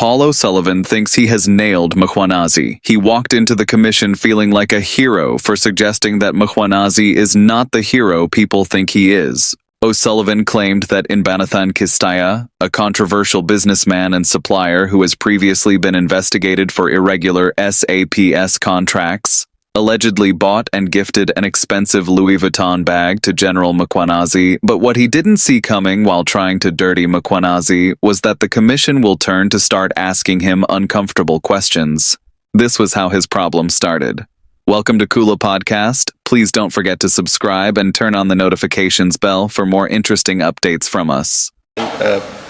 Paul O'Sullivan thinks he has nailed Mkhwanazi. He walked into the commission feeling like a hero for suggesting that Mkhwanazi is not the hero people think he is. O'Sullivan claimed that Inbanathan Kistaya, a controversial businessman and supplier who has previously been investigated for irregular SAPS contracts, allegedly bought and gifted an expensive Louis Vuitton bag to General Mkhwanazi, but what he didn't see coming while trying to dirty Mkhwanazi was that the commission will turn to start asking him uncomfortable questions. This was how his problem started. Welcome to Kula Podcast. Please don't forget to subscribe and turn on the notifications bell for more interesting updates from us.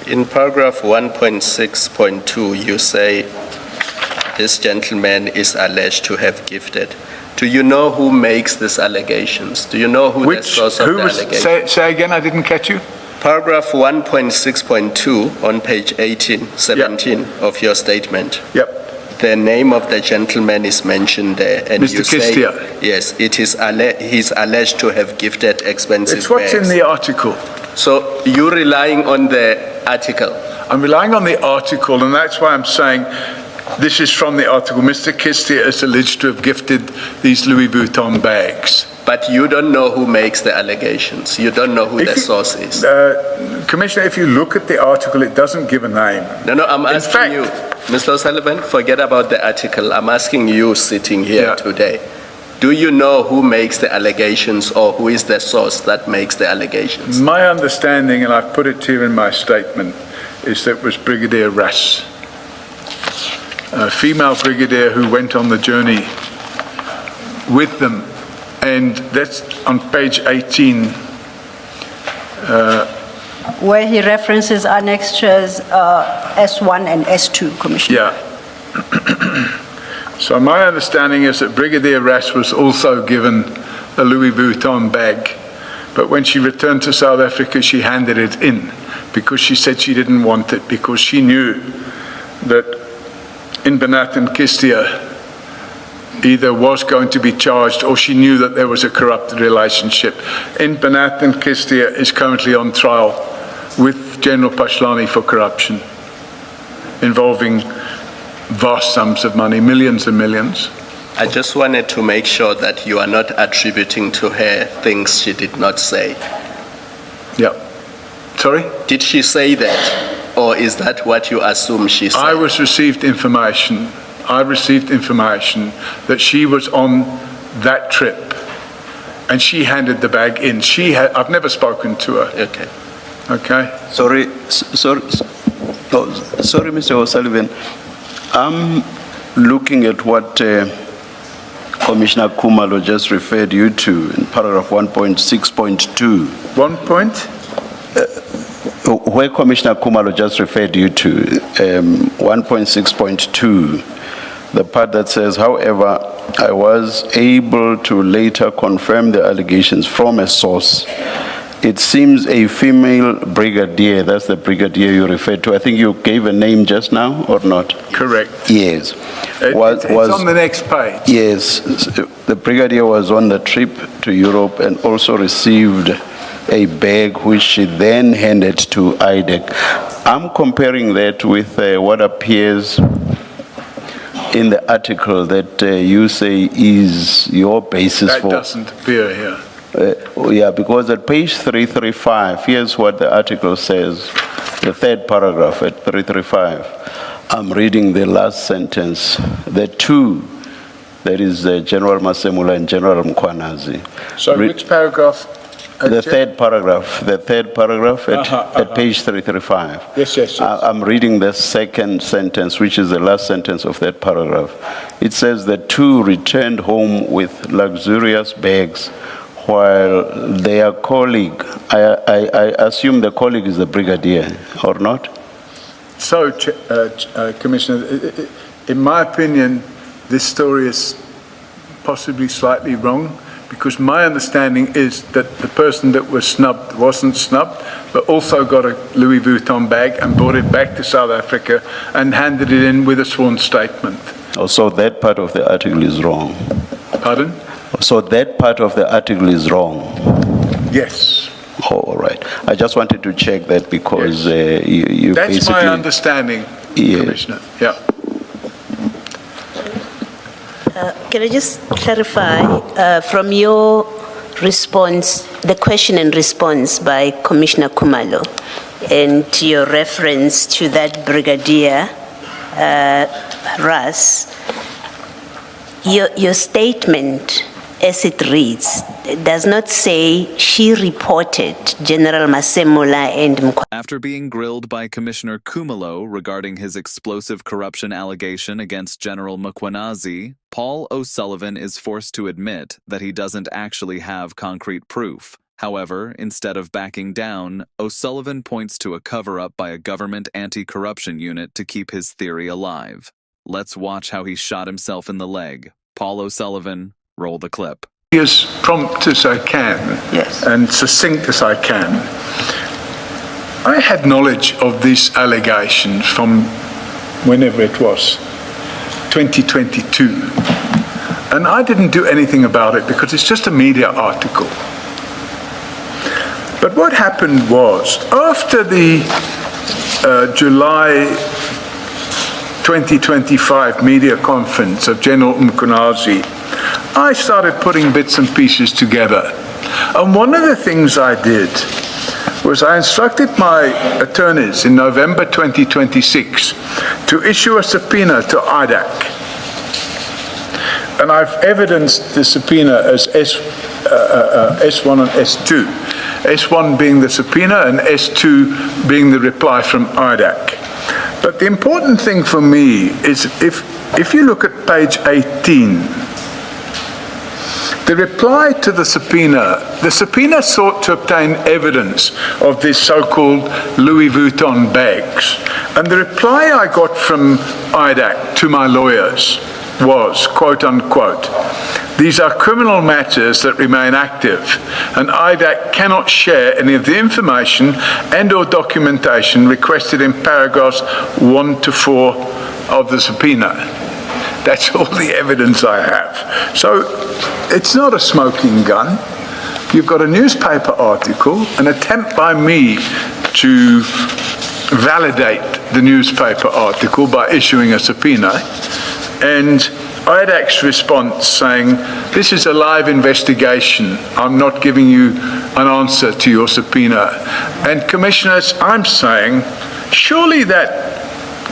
In paragraph 1.6.2, you say this gentleman is alleged to have gifted. Do you know who makes these allegations? Do you know who the source of the allegations? Say again, I didn't catch you. Paragraph 1.6.2 on page 17 of your statement. Yep. The name of the gentleman is mentioned there, and Mr. you say, Kistia. yes, it is he's alleged to have gifted expensive It's what's bags. in the article. So you're relying on the article? I'm relying on the article, and that's why I'm saying this is from the article. Mr. Kistia is alleged to have gifted these Louis Vuitton bags. But you don't know who makes the allegations. You don't know who the source is. Commissioner, if you look at the article, it doesn't give a name. No, I'm asking you, Mr. O'Sullivan, forget about the article. I'm asking you sitting here today. Do you know who makes the allegations, or who is the source that makes the allegations? My understanding, and I've put it here in my statement, is that it was Brigadier Ras, a female brigadier who went on the journey with them. And that's on page 18. Where he references annexures S1 and S2, Commissioner. Yeah. So my understanding is that Brigadier Ras was also given a Louis Vuitton bag, but when she returned to South Africa, she handed it in because she said she didn't want it, because she knew that Inbanathan Kistia either was going to be charged, or she knew that there was a corrupt relationship. Inbanathan Kistia is currently on trial with General Pashlani for corruption, involving vast sums of money, millions and millions. I just wanted to make sure that you are not attributing to her things she did not say. Yeah. Sorry? Did she say that, or is that what you assume she said? I received information that she was on that trip, and she handed the bag in. I've never spoken to her. Okay. Okay? Sorry, Mr. O'Sullivan. I'm looking at what Commissioner Khumalo just referred you to in paragraph 1.6.2. Where Commissioner Khumalo just referred you to, 1.6.2. The part that says, however, I was able to later confirm the allegations from a source. It seems a female brigadier, that's the brigadier you referred to. I think you gave a name just now, or not? Correct. Yes. It's on the next page. Yes. The brigadier was on the trip to Europe and also received a bag which she then handed to IDEC. I'm comparing that with what appears in the article that you say is your basis for... That doesn't appear here. Yeah, because at page 335, here's what the article says, the third paragraph at 335. I'm reading the last sentence. The two, that is General Masemula and General Mkhwanazi. So which paragraph? The third paragraph at page 335. Yes. I'm reading the second sentence, which is the last sentence of that paragraph. It says the two returned home with luxurious bags, while their colleague, I assume the colleague is the brigadier, or not? So, Commissioner, in my opinion, this story is possibly slightly wrong, because my understanding is that the person that was snubbed wasn't snubbed, but also got a Louis Vuitton bag and brought it back to South Africa and handed it in with a sworn statement. So that part of the article is wrong. Pardon? So that part of the article is wrong. Yes. Oh, all right. I just wanted to check that because you That's basically... my understanding. Yes. Commissioner. Yeah. Can I just clarify from your response, the question and response by Commissioner Khumalo, and your reference to that Brigadier Russ, your statement as it reads does not say she reported General Masemola and Mkhwanazi. After being grilled by Commissioner Khumalo regarding his explosive corruption allegation against General Mkhwanazi, Paul O'Sullivan is forced to admit that he doesn't actually have concrete proof. However, instead of backing down, O'Sullivan points to a cover-up by a government anti-corruption unit to keep his theory alive. Let's watch how he shot himself in the leg. Paul O'Sullivan, roll the clip. Be as prompt as I can, Yes. and succinct as I can. I had knowledge of this allegation from whenever it was, 2022. And I didn't do anything about it because it's just a media article. But what happened was, after the July 2025 media conference of General Mkhwanazi, I started putting bits and pieces together. And one of the things I did was I instructed my attorneys in November 2026 to issue a subpoena to IDAC. And I've evidenced the subpoena as S1 and S2. S1 being the subpoena and S2 being the reply from IDAC. But the important thing for me is if you look at page 18, the reply to the subpoena sought to obtain evidence of these so-called Louis Vuitton bags. And the reply I got from IDAC to my lawyers was, quote unquote, "These are criminal matters that remain active, and IDAC cannot share any of the information and or documentation requested in paragraphs 1 to 4 of the subpoena." That's all the evidence I have. So it's not a smoking gun. You've got a newspaper article, an attempt by me to validate the newspaper article by issuing a subpoena, and IDAC's response saying, "This is a live investigation. I'm not giving you an answer to your subpoena." And commissioners, I'm saying, surely that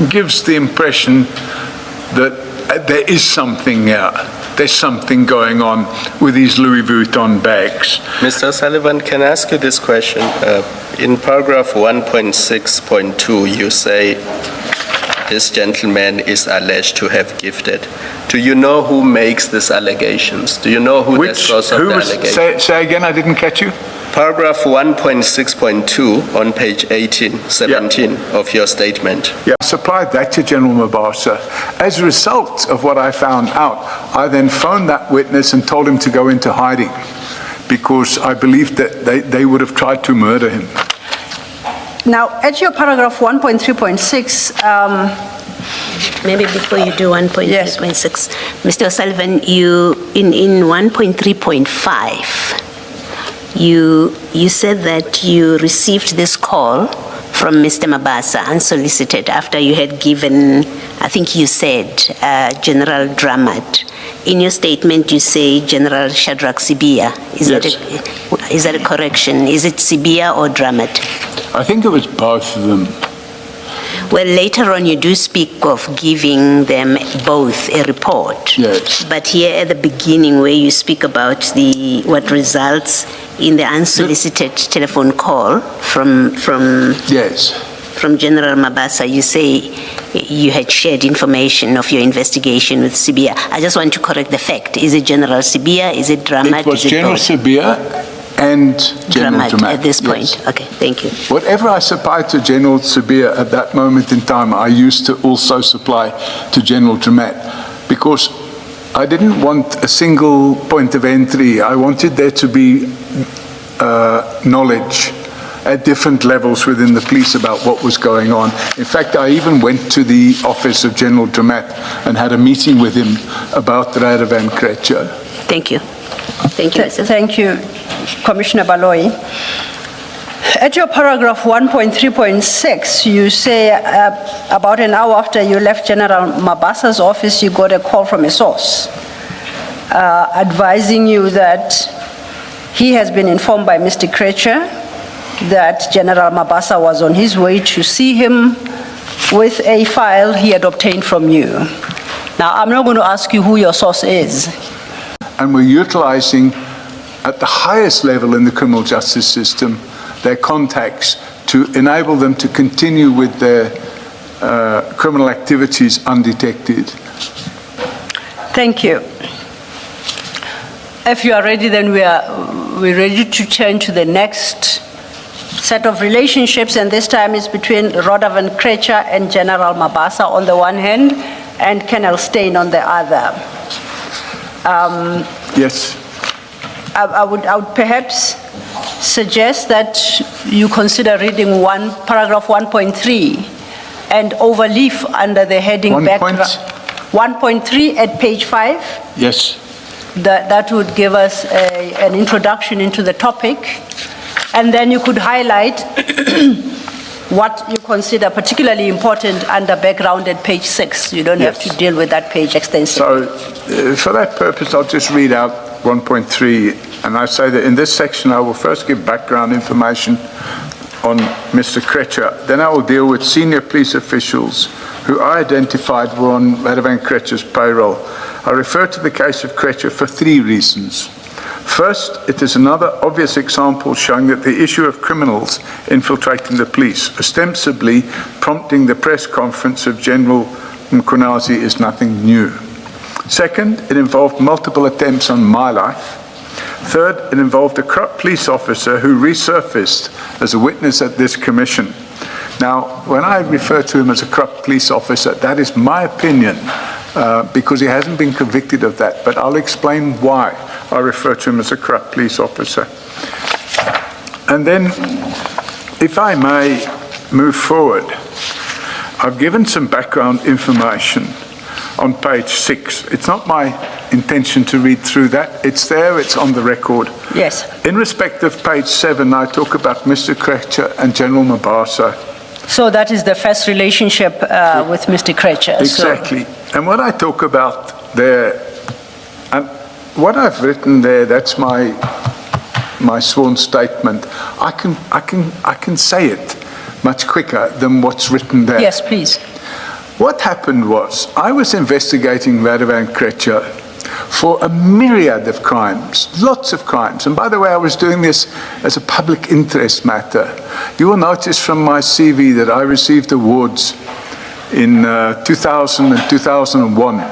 gives the impression that there is something here. There's something going on with these Louis Vuitton bags. Mr. Sullivan, can I ask you this question? In paragraph 1.6.2, you say this gentleman is alleged to have gifted. Do you know who makes these allegations? Do you know who the source of the allegations? Say again, I didn't catch you. Paragraph 1.6.2 on page 17 of your statement. Yeah, I supplied that to General Mabasa. As a result of what I found out, I then phoned that witness and told him to go into hiding because I believed that they would have tried to murder him. Now, at your paragraph 1.3.6, Maybe before you do 1.3.6, Yes. Mr. O'Sullivan, you in 1.3.5, you said that you received this call from Mr. Mabasa unsolicited after you had given, I think you said, General Dramat. In your statement, you say General Shadrach Sibia. Is that a correction? Is it Sibia or Dramat? I think it was both of them. Well, later on you do speak of giving them both a report. Yes. But here at the beginning where you speak about what results in the unsolicited telephone call from Yes. General Mabasa, you say you had shared information of your investigation with Sibia. I just want to correct the fact. Is it General Sibia? Is it Dramat? It was Is it General both? Sibia and General Dramat. At this point. Yes. Okay, thank you. Whatever I supplied to General Sibia at that moment in time, I used to also supply to General Dramat because I didn't want a single point of entry. I wanted there to be knowledge at different levels within the police about what was going on. In fact, I even went to the office of General Dramat and had a meeting with him about Radovan Krejcir. Thank you. Thank you, Mr. Thank you, Commissioner Baloyi. At your paragraph 1.3.6, you say about an hour after you left General Mabasa's office, you got a call from a source advising you that he has been informed by Mr. Krecher that General Mabasa was on his way to see him with a file he had obtained from you. Now, I'm not going to ask you who your source is. And we're utilizing at the highest level in the criminal justice system their contacts to enable them to continue with their criminal activities undetected. Thank you. If you are ready, then we're ready to turn to the next set of relationships, and this time it's between Radovan Krecher and General Mabasa on the one hand, and Colonel Steyn on the other. Yes. I would perhaps suggest that you consider reading paragraph 1.3 and overleaf under the heading 1.3 at page 5. Yes. That would give us an introduction into the topic, and then you could highlight what you consider particularly important under background at page 6. You don't have to deal with that page extensively. So for that purpose, I'll just read out 1.3, and I say that in this section I will first give background information on Mr. Krecher, then I will deal with senior police officials who I identified were on Radovan Krecher's payroll. I refer to the case of Krecher for 3 reasons. First, it is another obvious example showing that the issue of criminals infiltrating the police, ostensibly prompting the press conference of General Mkhwanazi, is nothing new. Second, it involved multiple attempts on my life. Third, it involved a corrupt police officer who resurfaced as a witness at this commission. Now, when I refer to him as a corrupt police officer, that is my opinion, because he hasn't been convicted of that, but I'll explain why I refer to him as a corrupt police officer. And then, if I may move forward, I've given some background information on page 6. It's not my intention to read through that. It's there, it's on the record. Yes. In respect of page 7, I talk about Mr. Krecher and General Mabasa. So that is the first relationship with Mr. Krecher. Exactly. And what I talk about there, and what I've written there, that's my sworn statement. I can say it much quicker than what's written there. Yes, please. What happened was, I was investigating Radovan Krecher for a myriad of crimes, lots of crimes. And by the way, I was doing this as a public interest matter. You will notice from my CV that I received awards in 2000 and 2001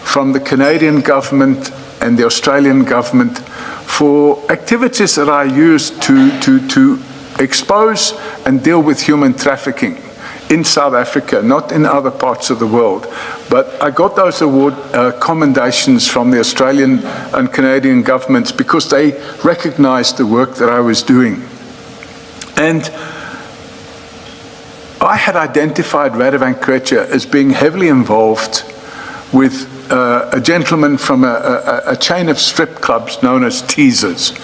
from the Canadian government and the Australian government for activities that I used to expose and deal with human trafficking in South Africa, not in other parts of the world. But I got those award commendations from the Australian and Canadian governments because they recognized the work that I was doing. And I had identified Radovan Krecher as being heavily involved with a gentleman from a chain of strip clubs known as Teasers.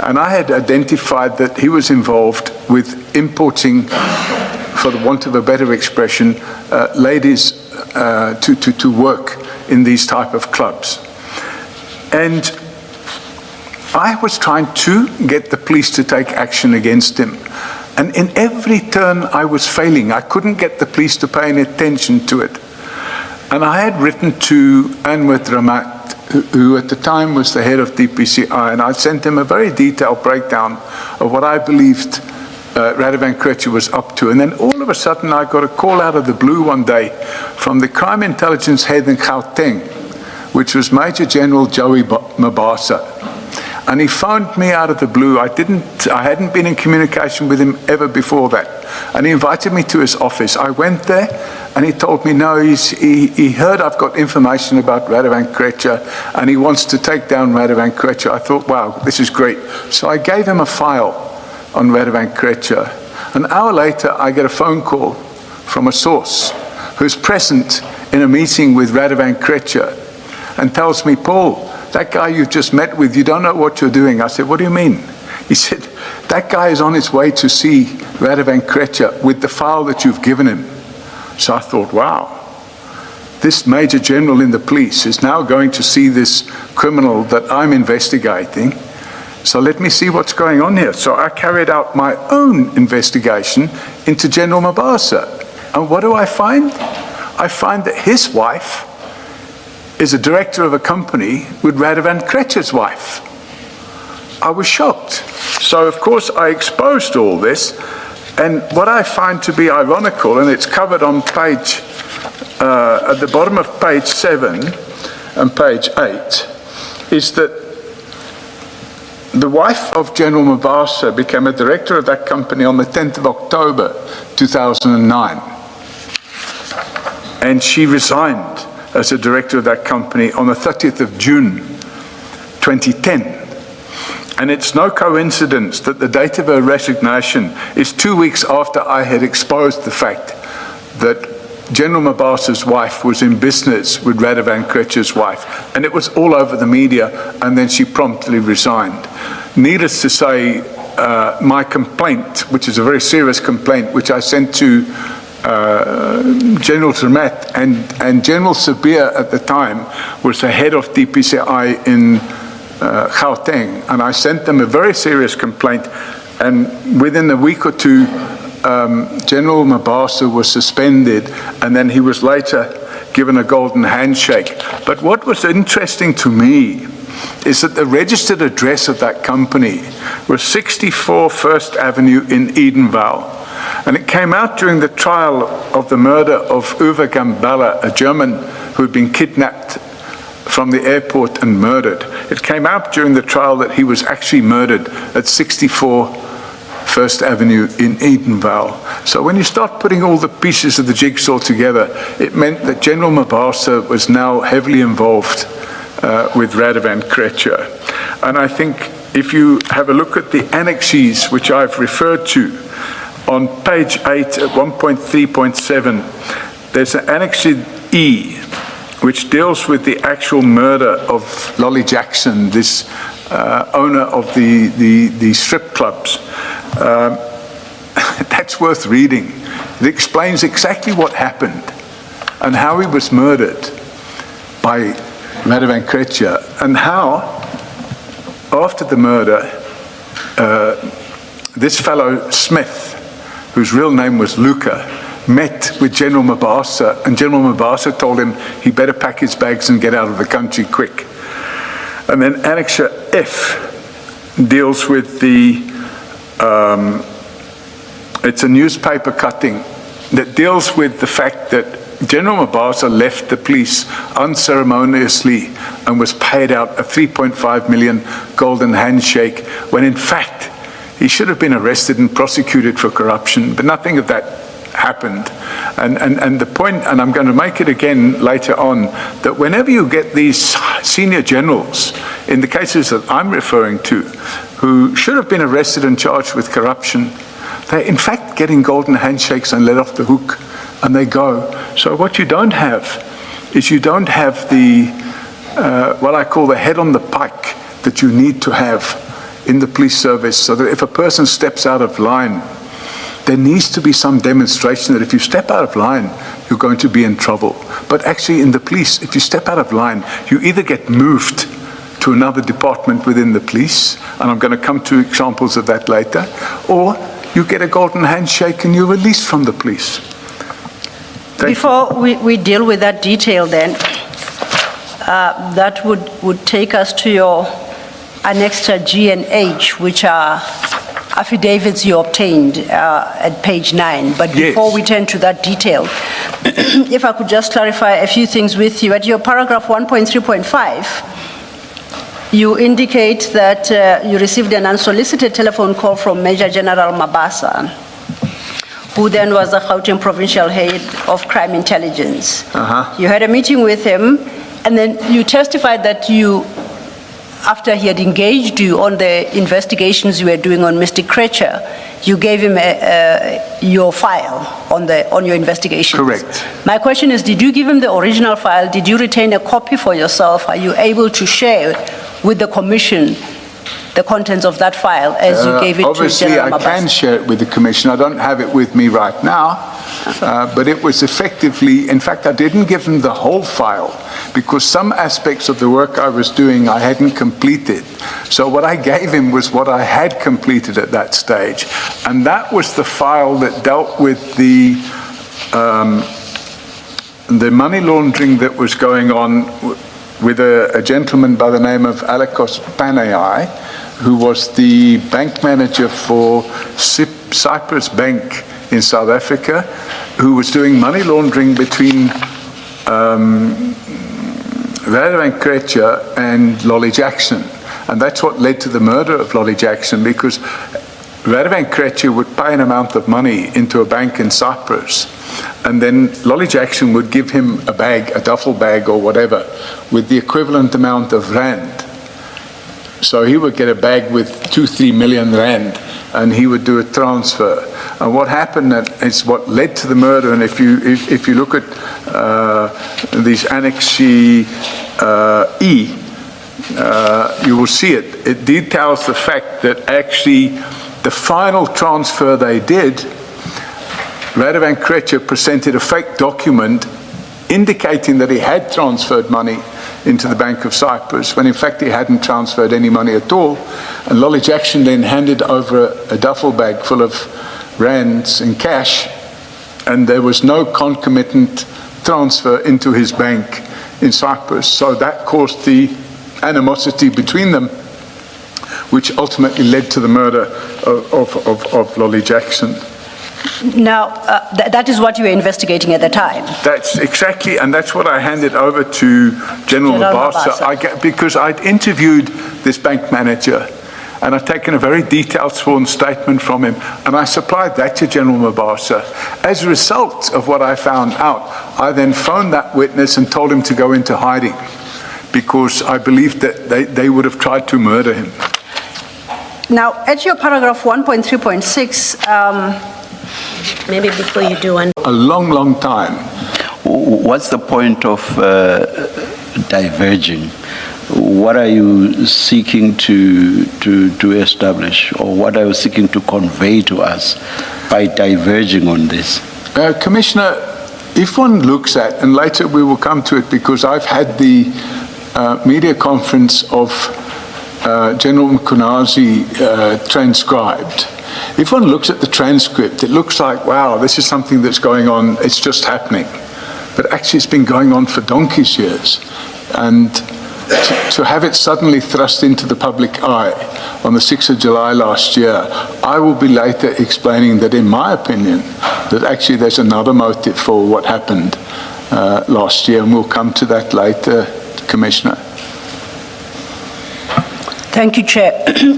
And I had identified that he was involved with importing, for the want of a better expression, ladies to work in these type of clubs. And I was trying to get the police to take action against him. And in every turn I was failing. I couldn't get the police to pay any attention to it. And I had written to Anwar Dramat, who at the time was the head of DPCI, and I sent him a very detailed breakdown of what I believed Radovan Krecher was up to. And then all of a sudden I got a call out of the blue one day from the crime intelligence head in Gauteng, which was Major General Joey Mabasa. And he phoned me out of the blue. I hadn't been in communication with him ever before that. And he invited me to his office. I went there and he told me, no, he heard I've got information about Radovan Krecher and he wants to take down Radovan Krecher. I thought, wow, this is great. So I gave him a file on Radovan Krecher. An hour later, I get a phone call from a source who's present in a meeting with Radovan Krecher and tells me, Paul, that guy you've just met with, you don't know what you're doing. I said, what do you mean? He said, that guy is on his way to see Radovan Krejcir with the file that you've given him. So I thought, wow, this Major General in the police is now going to see this criminal that I'm investigating. So let me see what's going on here. So I carried out my own investigation into General Mabasa. And what do I find? I find that his wife is a director of a company with Radovan Krejcir's wife. I was shocked. So of course I exposed all this, and what I find to be ironical, and it's covered on page, at the bottom of page 7 and page 8, is that the wife of General Mabasa became a director of that company on the 10th of October 2009. And she resigned as a director of that company on the 30th of June 2010. And it's no coincidence that the date of her resignation is 2 weeks after I had exposed the fact that General Mabasa's wife was in business with Radovan Krejcir's wife. And it was all over the media, and then she promptly resigned. Needless to say, my complaint, which is a very serious complaint, which I sent to General Zermatt, and General Sabir at the time was the head of DPCI in Gauteng, and I sent them a very serious complaint, and within a week or two, General Mabasa was suspended, and then he was later given a golden handshake. But what was interesting to me is that the registered address of that company was 64 First Avenue in Edenvale. And it came out during the trial of the murder of Uwe Gambella, a German who had been kidnapped from the airport and murdered. It came out during the trial that he was actually murdered at 64 First Avenue in Edenvale. So when you start putting all the pieces of the jigsaw together, it meant that General Mabasa was now heavily involved with Radovan Krejcir. And I think if you have a look at the annexes which I've referred to, on page 8 at 1.3.7, there's an Annex E, which deals with the actual murder of Lolly Jackson, this owner of the strip clubs. That's worth reading. It explains exactly what happened and how he was murdered by Radovan Krejcir, and how, after the murder, this fellow Smith, whose real name was Luca, met with General Mabasa, and General Mabasa told him he better pack his bags and get out of the country quick. And then Annex F deals with the, it's a newspaper cutting that deals with the fact that General Mabasa left the police unceremoniously and was paid out a 3.5 million golden handshake, when in fact he should have been arrested and prosecuted for corruption, but nothing of that happened. And the point, and I'm going to make it again later on, that whenever you get these senior generals, in the cases that I'm referring to, who should have been arrested and charged with corruption, they're in fact getting golden handshakes and let off the hook, and they go. So what you don't have is you don't have the, what I call the head on the pike that you need to have in the police service, so that if a person steps out of line, there needs to be some demonstration that if you step out of line, you're going to be in trouble. But actually in the police, if you step out of line, you either get moved to another department within the police, and I'm going to come to examples of that later, or you get a golden handshake and you're released from the police. Before we deal with that detail then, that would take us to your Annexure G and H, which are affidavits you obtained at page 9. But before we turn to that detail, if I could just clarify a few things with you. At your paragraph 1.3.5, you indicate that you received an unsolicited telephone call from Major General Mabasa, who then was the Gauteng Provincial Head of Crime Intelligence. You had a meeting with him, and then you testified that you, after he had engaged you on the investigations you were doing on Mr. Krejcir, you gave him your file on your investigations. Correct. My question is, did you give him the original file? Did you retain a copy for yourself? Are you able to share with the commission the contents of that file as you gave it to Obviously, General I can Mabasa? share it with the Commission. I don't have it with me right now, but it was effectively, in fact, I didn't give them the whole file because some aspects of the work I was doing I hadn't completed. So what I gave him was what I had completed at that stage. And that was the file that dealt with the money laundering that was going on with a gentleman by the name of Alekos Panayai, who was the bank manager for Cyprus Bank in South Africa, who was doing money laundering between Radovan Krejcir and Lolly Jackson. And that's what led to the murder of Lolly Jackson, because Radovan Krejcir would pay an amount of money into a bank in Cyprus, and then Lolly Jackson would give him a bag, a duffel bag or whatever, with the equivalent amount of rand. So he would get a bag with 2-3 million rand, and he would do a transfer. And what happened is what led to the murder. And if you look at these Annex E, you will see it. It details the fact that actually the final transfer they did, Radovan Krejcir presented a fake document indicating that he had transferred money into the Bank of Cyprus, when in fact he hadn't transferred any money at all. And Lolly Jackson then handed over a duffel bag full of rands in cash, and there was no concomitant transfer into his bank in Cyprus. So that caused the animosity between them, which ultimately led to the murder of Lolly Jackson. Now, that is what you were investigating at the time. That's exactly, and that's what I handed over to General Mabasa. Because I'd interviewed this bank manager, and I'd taken a very detailed sworn statement from him, and I supplied that to General Mabasa. As a result of what I found out, I then phoned that witness and told him to go into hiding, because I believed that they would have tried to murder him. Now, at your paragraph 1.3.6, Maybe before you do one. A long, long time. What's the point of diverging? What are you seeking to establish, or what are you seeking to convey to us by diverging on this? Commissioner, if one looks at, and later we will come to it because I've had the media conference of General Mkhwanazi transcribed. If one looks at the transcript, it looks like, wow, this is something that's going on, it's just happening. But actually it's been going on for donkey's years. And to have it suddenly thrust into the public eye on the 6th of July last year, I will be later explaining that in my opinion, that actually there's another motive for what happened last year, and we'll come to that later, Commissioner. thank you, Chair.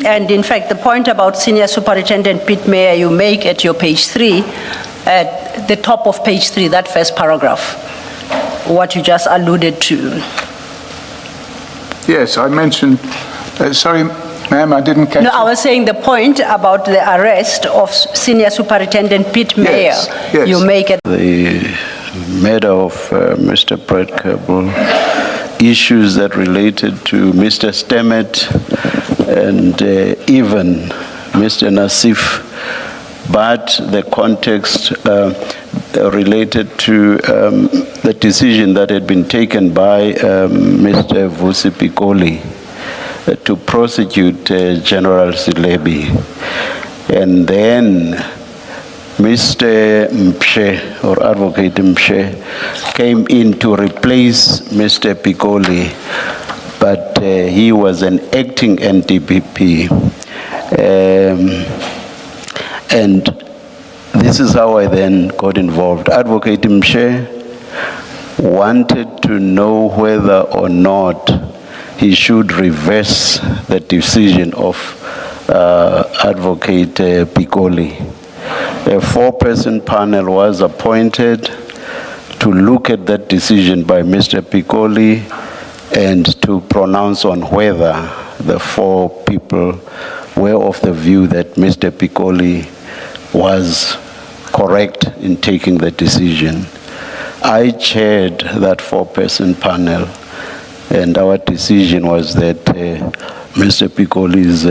And in fact, the point about Senior Superintendent Pete Mayer you make at your page 3, at the top of page 3, that first paragraph, what you just alluded to. Yes, I mentioned, sorry, ma'am, I didn't catch No, it. I was saying the point about the arrest of Senior Superintendent Pete Mayer Yes, yes. you make at The matter of Mr. Brett Kerbel, issues that related to Mr. Stemmet and even Mr. Nassif, but the context related to the decision that had been taken by Mr. Vusi Pikoli to prosecute General Silebi. And then Mr. Mshe, or Advocate Mshe, came in to replace Mr. Pikoli, but he was an acting NDPP. And this is how I then got involved. Advocate Mshe wanted to know whether or not he should reverse the decision of Advocate Pikoli. A 4-person panel was appointed to look at that decision by Mr. Pikoli and to pronounce on whether the 4 people were of the view that Mr. Pikoli was correct in taking the decision. I chaired that 4-person panel, and our decision was that Mr. Piccoli's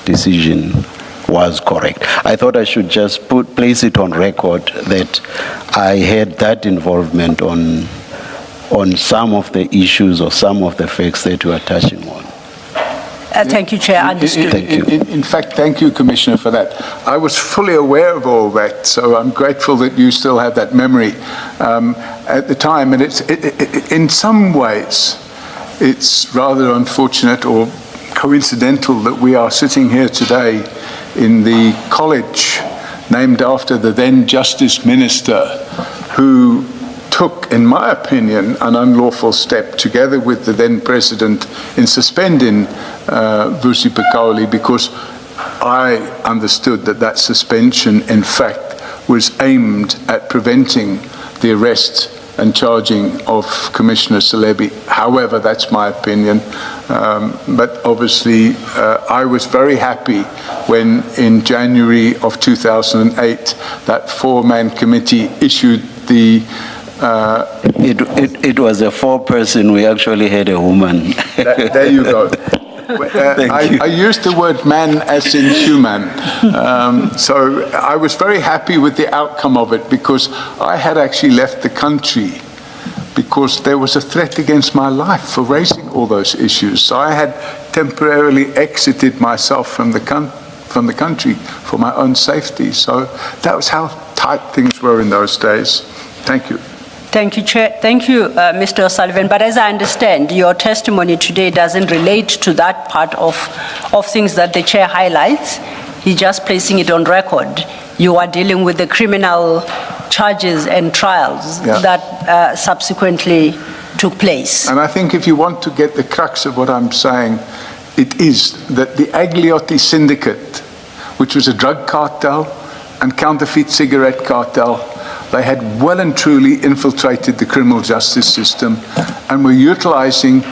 decision was correct. I thought I should just place it on record that I had that involvement on some of the issues or some of the facts that you are touching on. Thank you, Chair. Understood. Thank you. In fact, thank you, Commissioner, for that. I was fully aware of all that, so I'm grateful that you still have that memory at the time. And in some ways, it's rather unfortunate or coincidental that we are sitting here today in the college named after the then Justice Minister, who took, in my opinion, an unlawful step together with the then President in suspending Vusi Piccoli, because I understood that suspension, in fact, was aimed at preventing the arrest and charging of Commissioner Celebi. However, that's my opinion. But obviously, I was very happy when in January of 2008, that four-man committee issued the It was a four-person. We actually had a woman. There you go. I used the word man as in human. So I was very happy with the outcome of it, because I had actually left the country because there was a threat against my life for raising all those issues. So I had temporarily exited myself from the country for my own safety. So that was how tight things were in those days. Thank you. Thank you, Chair. Thank you, Mr. O'Sullivan. But as I understand, your testimony today doesn't relate to that part of things that the Chair highlights. He's just placing it on record. You are dealing with the criminal charges and trials that subsequently took place. And I think if you want to get the crux of what I'm saying, it is that the Agliotti Syndicate, which was a drug cartel and counterfeit cigarette cartel, they had well and truly infiltrated the criminal justice system and were utilizing,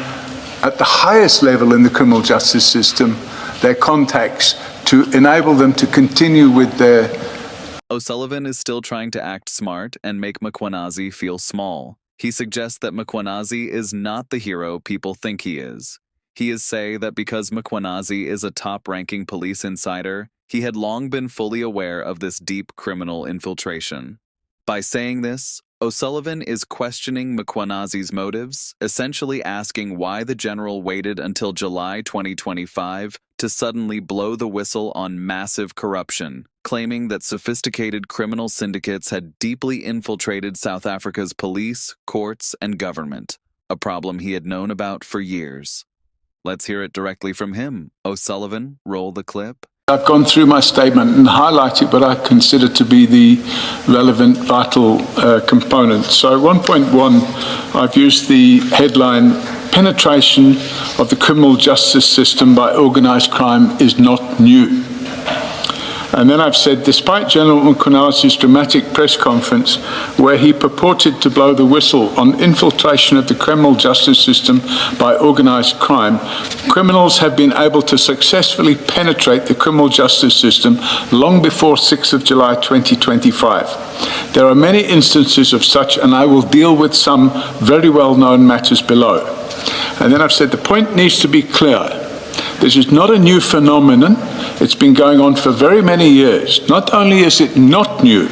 at the highest level in the criminal justice system, their contacts to enable them to continue with their... O'Sullivan is still trying to act smart and make Mkhwanazi feel small. He suggests that Mkhwanazi is not the hero people think he is. He is saying that because Mkhwanazi is a top-ranking police insider, he had long been fully aware of this deep criminal infiltration. By saying this, O'Sullivan is questioning Mkhwanazi's motives, essentially asking why the general waited until July 2025 to suddenly blow the whistle on massive corruption, claiming that sophisticated criminal syndicates had deeply infiltrated South Africa's police, courts, and government, a problem he had known about for years. Let's hear it directly from him. O'Sullivan, roll the clip. I've gone through my statement and highlighted what I consider to be the relevant, vital components. So at 1.1, I've used the headline, "Penetration of the criminal justice system by organized crime is not new." And then I've said, despite General Mkhwanazi's dramatic press conference where he purported to blow the whistle on infiltration of the criminal justice system by organized crime, criminals have been able to successfully penetrate the criminal justice system long before 6th of July 2025. There are many instances of such, and I will deal with some very well-known matters below. And then I've said the point needs to be clear. This is not a new phenomenon. It's been going on for very many years. Not only is it not new,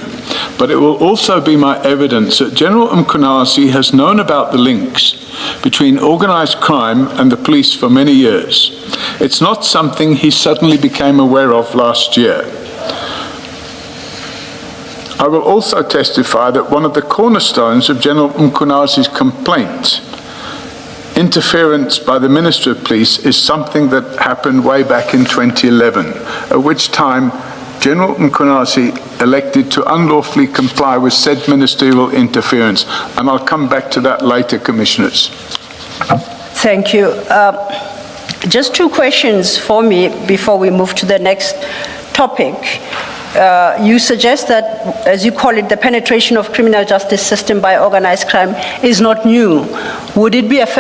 but it will also be my evidence that General Mkhwanazi has known about the links between organized crime and the police for many years. It's not something he suddenly became aware of last year. I will also testify that one of the cornerstones of General Mkhwanazi's complaint, interference by the Minister of Police, is something that happened way back in 2011, at which time General Mkhwanazi elected to unlawfully comply with said ministerial interference. And I'll come back to that later, Commissioners. Thank you. Just two questions for me before we move to the next topic. You suggest that, as you call it, the penetration of criminal justice system by organized crime is not new. Would it be a fair